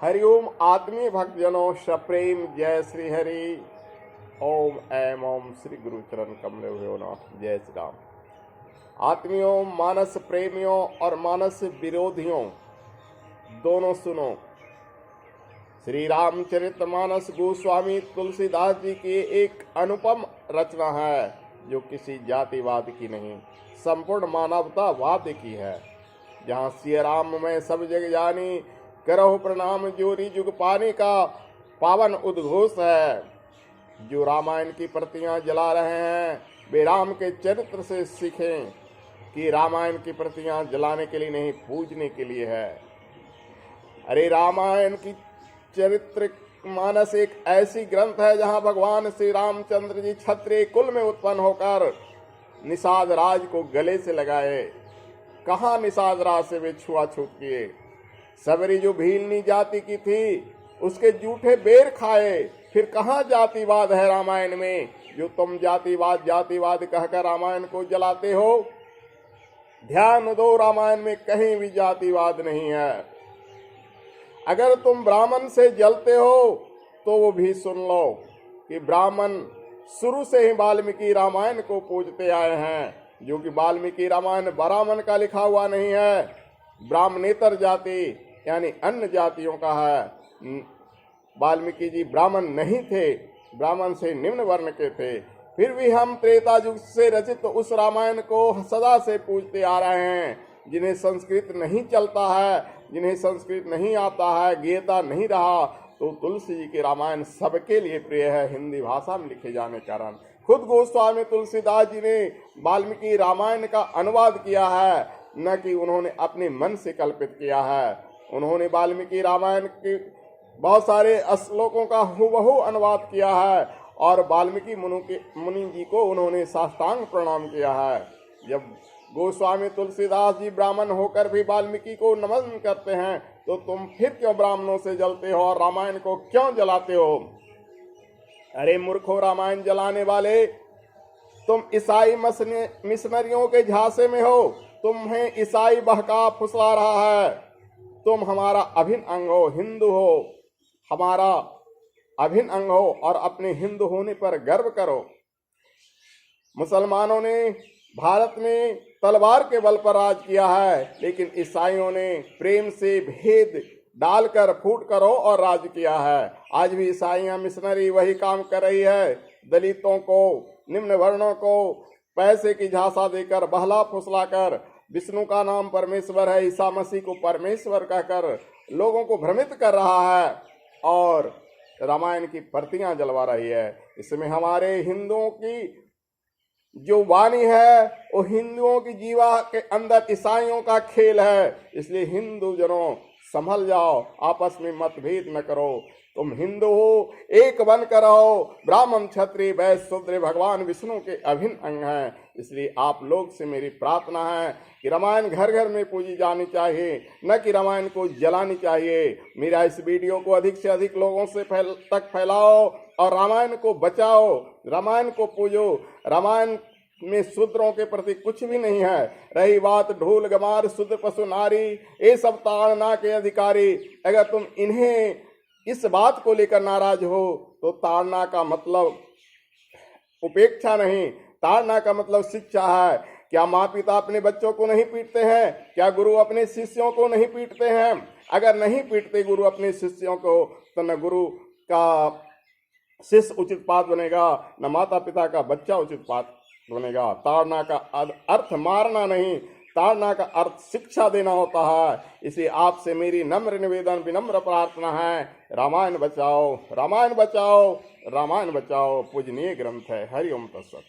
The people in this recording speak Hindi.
हरिओम आत्मीय भक्तजनों सप्रेम जय श्री हरि। ओम ऐम ओम श्री गुरु चरण कमले हुए नमः। जय श्री राम। आत्मियों, मानस प्रेमियों और मानस विरोधियों दोनों सुनो। श्री रामचरित मानस गोस्वामी तुलसीदास जी की एक अनुपम रचना है जो किसी जातिवाद की नहीं, संपूर्ण मानवतावाद की है। जहाँ सिया राम में सब जग जानी, करहु प्रणाम जोरी जुग पानी का पावन उद्घोष है। जो रामायण की प्रतियां जला रहे हैं वे राम के चरित्र से सीखें कि रामायण की प्रतियां जलाने के लिए नहीं, पूजने के लिए है। अरे रामायण की चरित्र मानस एक ऐसी ग्रंथ है जहां भगवान श्री रामचंद्र जी क्षत्रिय कुल में उत्पन्न होकर निषाद राज को गले से लगाए। कहाँ निषाद राज से वे छुआछूत किए। सबरी जो भीलनी जाति की थी उसके जूठे बेर खाए। फिर कहाँ जातिवाद है रामायण में जो तुम जातिवाद कहकर रामायण को जलाते हो। ध्यान दो, रामायण में कहीं भी जातिवाद नहीं है। अगर तुम ब्राह्मण से जलते हो तो वो भी सुन लो कि ब्राह्मण शुरू से ही वाल्मीकि रामायण को पूजते आए हैं, जो कि वाल्मीकि रामायण ब्राह्मण का लिखा हुआ नहीं है, ब्राह्मणेतर जाति यानी अन्य जातियों का है। वाल्मीकि जी ब्राह्मण नहीं थे, ब्राह्मण से निम्न वर्ण के थे। फिर भी हम त्रेता युग से रचित उस रामायण को सदा से पूजते आ रहे हैं। जिन्हें संस्कृत नहीं चलता है, जिन्हें संस्कृत नहीं आता है, गीता नहीं रहा, तो तुलसी जी के रामायण सबके लिए प्रिय है, हिंदी भाषा में लिखे जाने के कारण। खुद गोस्वामी तुलसीदास जी ने वाल्मीकि रामायण का अनुवाद किया है, न कि उन्होंने अपने मन से कल्पित किया है। उन्होंने वाल्मीकि रामायण के बहुत सारे श्लोकों का हुबहू अनुवाद किया है और वाल्मीकि मुनि जी को उन्होंने साष्टांग प्रणाम किया है। जब गोस्वामी तुलसीदास जी ब्राह्मण होकर भी वाल्मीकि को नमन करते हैं तो तुम फिर क्यों ब्राह्मणों से जलते हो और रामायण को क्यों जलाते हो। अरे मूर्खों, रामायण जलाने वाले, तुम ईसाई मिशनरियों के झांसे में हो। तुम्हें ईसाई बहका फुसला रहा है। तुम हमारा अभिन्न अंग हो, हिंदू हो, हमारा अभिन्न अंग हो और अपने हिंदू होने पर गर्व करो। मुसलमानों ने भारत में तलवार के बल पर राज किया है, लेकिन ईसाइयों ने प्रेम से भेद डालकर फूट करो और राज किया है। आज भी ईसाइयां मिशनरी वही काम कर रही है। दलितों को, निम्न वर्णों को पैसे की झांसा देकर, बहला फुसला कर, विष्णु का नाम परमेश्वर है, ईसा मसीह को परमेश्वर कहकर लोगों को भ्रमित कर रहा है और रामायण की प्रतियां जलवा रही है। इसमें हमारे हिंदुओं की जो वाणी है वो हिंदुओं की जीवा के अंदर ईसाइयों का खेल है। इसलिए हिंदू जनों संभल जाओ, आपस में मतभेद न करो। तुम हिंदू हो, एक बनकर रहो। ब्राह्मण, क्षत्रिय, वैश्य, शूद्र भगवान विष्णु के अभिन्न अंग हैं। इसलिए आप लोग से मेरी प्रार्थना है कि रामायण घर घर में पूजी जानी चाहिए, न कि रामायण को जलानी चाहिए। मेरा इस वीडियो को अधिक से अधिक लोगों से तक फैलाओ और रामायण को बचाओ, रामायण को पूजो। रामायण में शूद्रों के प्रति कुछ भी नहीं है। रही बात ढोल गमार, शूद्र पशु नारी, ये सब ताड़ना के अधिकारी। अगर तुम इन्हें इस बात को लेकर नाराज हो तो ताड़ना का मतलब उपेक्षा नहीं, ताड़ना का मतलब शिक्षा है। क्या माँ पिता अपने बच्चों को नहीं पीटते हैं? क्या गुरु अपने शिष्यों को नहीं पीटते हैं? अगर नहीं पीटते गुरु अपने शिष्यों को तो न गुरु का शिष्य उचित पात बनेगा, न माता पिता का बच्चा उचित पात बनेगा। ताड़ना का अर्थ मारना नहीं, ताड़ना का अर्थ शिक्षा देना होता है। इसलिए आपसे मेरी नम्र निवेदन, विनम्र प्रार्थना है, रामायण बचाओ, रामायण बचाओ, रामायण बचाओ। पूजनीय ग्रंथ है। हरि ओम तत्सत।